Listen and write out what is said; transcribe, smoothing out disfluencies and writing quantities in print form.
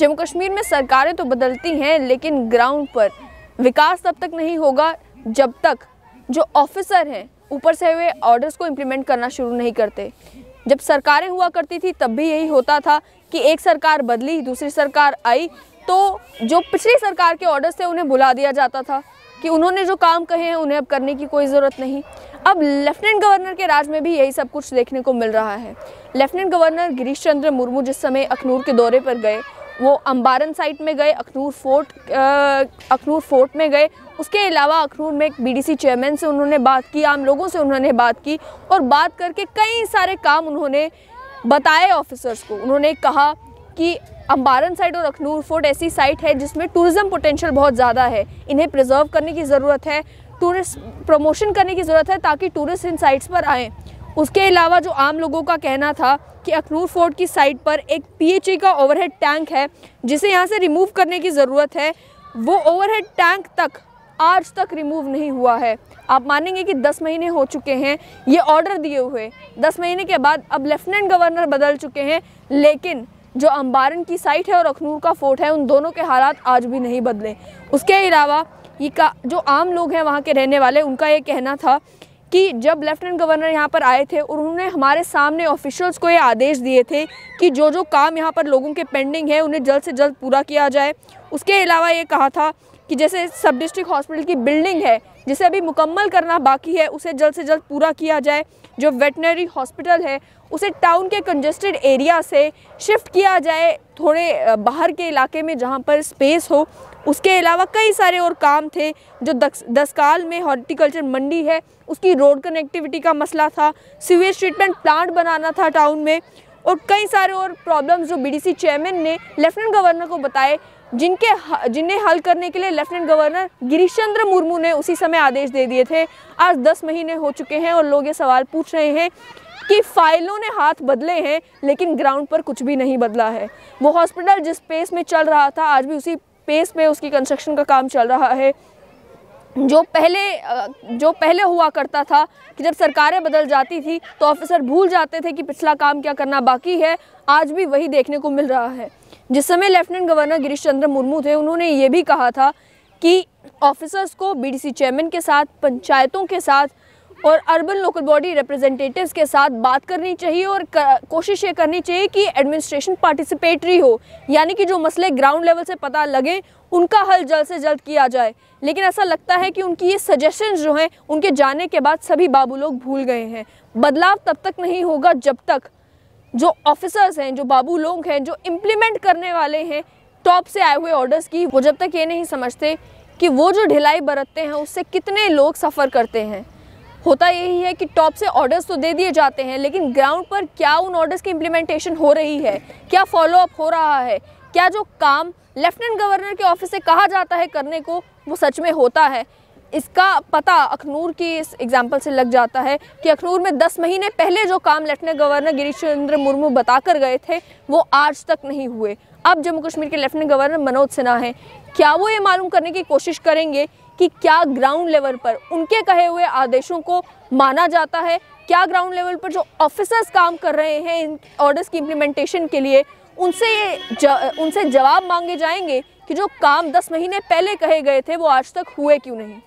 जम्मू कश्मीर में सरकारें तो बदलती हैं, लेकिन ग्राउंड पर विकास तब तक नहीं होगा जब तक जो ऑफिसर हैं ऊपर से हुए ऑर्डर्स को इम्प्लीमेंट करना शुरू नहीं करते। जब सरकारें हुआ करती थी तब भी यही होता था कि एक सरकार बदली, दूसरी सरकार आई तो जो पिछली सरकार के ऑर्डर्स थे उन्हें भुला दिया जाता था कि उन्होंने जो काम कहे हैं उन्हें अब करने की कोई ज़रूरत नहीं। अब लेफ्टिनेंट गवर्नर के राज में भी यही सब कुछ देखने को मिल रहा है। लेफ्टिनेंट गवर्नर गिरीश चंद्र मुर्मू जिस समय अखनूर के दौरे पर गए, वो अम्बारन साइट में गए, अखनूर फोर्ट में गए। उसके अलावा अखनूर में एक बीडीसी चेयरमैन से उन्होंने बात की, आम लोगों से उन्होंने बात की और बात करके कई सारे काम उन्होंने बताए ऑफिसर्स को। उन्होंने कहा कि अम्बारन साइट और अखनूर फोर्ट ऐसी साइट है जिसमें टूरिज़्म पोटेंशियल बहुत ज़्यादा है, इन्हें प्रिजर्व करने की ज़रूरत है, टूरिस्ट प्रमोशन करने की ज़रूरत है ताकि टूरिस्ट इन साइट्स पर आएँ। उसके अलावा जो आम लोगों का कहना था कि अखनूर फोर्ट की साइट पर एक पीएचई का ओवरहेड टैंक है जिसे यहाँ से रिमूव करने की ज़रूरत है, वो ओवरहेड टैंक तक आज तक रिमूव नहीं हुआ है। आप मानेंगे कि 10 महीने हो चुके हैं ये ऑर्डर दिए हुए, 10 महीने के बाद अब लेफ्टिनेंट गवर्नर बदल चुके हैं, लेकिन जो अम्बारन की साइट है और अखनूर का फोर्ट है उन दोनों के हालात आज भी नहीं बदले। उसके अलावा जो आम लोग हैं वहाँ के रहने वाले, उनका ये कहना था कि जब लेफ्टिनेंट गवर्नर यहाँ पर आए थे और उन्होंने हमारे सामने ऑफिशियल्स को ये आदेश दिए थे कि जो जो काम यहाँ पर लोगों के पेंडिंग है उन्हें जल्द से जल्द पूरा किया जाए। उसके अलावा ये कहा था कि जैसे सब डिस्ट्रिक्ट हॉस्पिटल की बिल्डिंग है जिसे अभी मुकम्मल करना बाकी है उसे जल्द से जल्द पूरा किया जाए। जो वेटनरी हॉस्पिटल है उसे टाउन के कंजेस्टेड एरिया से शिफ्ट किया जाए थोड़े बाहर के इलाके में जहाँ पर स्पेस हो। उसके अलावा कई सारे और काम थे, जो दसकाल में हॉर्टिकल्चर मंडी है उसकी रोड कनेक्टिविटी का मसला था, सीवेज ट्रीटमेंट प्लांट बनाना था टाउन में, और कई सारे और प्रॉब्लम्स जो बीडीसी चेयरमैन ने लेफ्टिनेंट गवर्नर को बताए, जिन्हें हल करने के लिए लेफ्टिनेंट गवर्नर गिरीश चंद्र मुर्मू ने उसी समय आदेश दे दिए थे। आज 10 महीने हो चुके हैं और लोग ये सवाल पूछ रहे हैं कि फाइलों ने हाथ बदले हैं लेकिन ग्राउंड पर कुछ भी नहीं बदला है। वो हॉस्पिटल जिस पेस में चल रहा था आज भी उसी पेस में उसकी कंस्ट्रक्शन का काम चल रहा है। जो पहले हुआ करता था कि जब सरकारें बदल जाती थी तो ऑफिसर भूल जाते थे कि पिछला काम क्या करना बाकी है, आज भी वही देखने को मिल रहा है। जिस समय लेफ्टिनेंट गवर्नर गिरीश चंद्र मुर्मू थे उन्होंने ये भी कहा था कि ऑफिसर्स को बीडीसी चेयरमैन के साथ, पंचायतों के साथ और अर्बन लोकल बॉडी रिप्रेजेंटेटिव्स के साथ बात करनी चाहिए और कोशिश ये करनी चाहिए कि एडमिनिस्ट्रेशन पार्टिसिपेटरी हो, यानी कि जो मसले ग्राउंड लेवल से पता लगे उनका हल जल्द से जल्द किया जाए। लेकिन ऐसा लगता है कि उनकी ये सजेशंस जो हैं उनके जाने के बाद सभी बाबू लोग भूल गए हैं। बदलाव तब तक नहीं होगा जब तक जो ऑफिसर्स हैं, जो बाबू लोग हैं, जो इम्प्लीमेंट करने वाले हैं टॉप से आए हुए ऑर्डर्स की, वो जब तक ये नहीं समझते कि वो जो ढिलाई बरतते हैं उससे कितने लोग सफ़र करते हैं। होता यही है कि टॉप से ऑर्डर्स तो दे दिए जाते हैं लेकिन ग्राउंड पर क्या उन ऑर्डर्स की इम्प्लीमेंटेशन हो रही है, क्या फॉलोअप हो रहा है, क्या जो काम लेफ्टिनेंट गवर्नर के ऑफिस से कहा जाता है करने को वो सच में होता है। इसका पता अखनूर की इस एग्जाम्पल से लग जाता है कि अखनूर में 10 महीने पहले जो काम लेफ्टिनेंट गवर्नर गिरीश चंद्र मुर्मू बताकर गए थे वो आज तक नहीं हुए। अब जम्मू कश्मीर के लेफ्टिनेंट गवर्नर मनोज सिन्हा हैं, क्या वो ये मालूम करने की कोशिश करेंगे कि क्या ग्राउंड लेवल पर उनके कहे हुए आदेशों को माना जाता है, क्या ग्राउंड लेवल पर जो ऑफिसर्स काम कर रहे हैं इन ऑर्डर्स की इम्प्लीमेंटेशन के लिए उनसे जवाब मांगे जाएंगे कि जो काम 10 महीने पहले कहे गए थे वो आज तक हुए क्यों नहीं।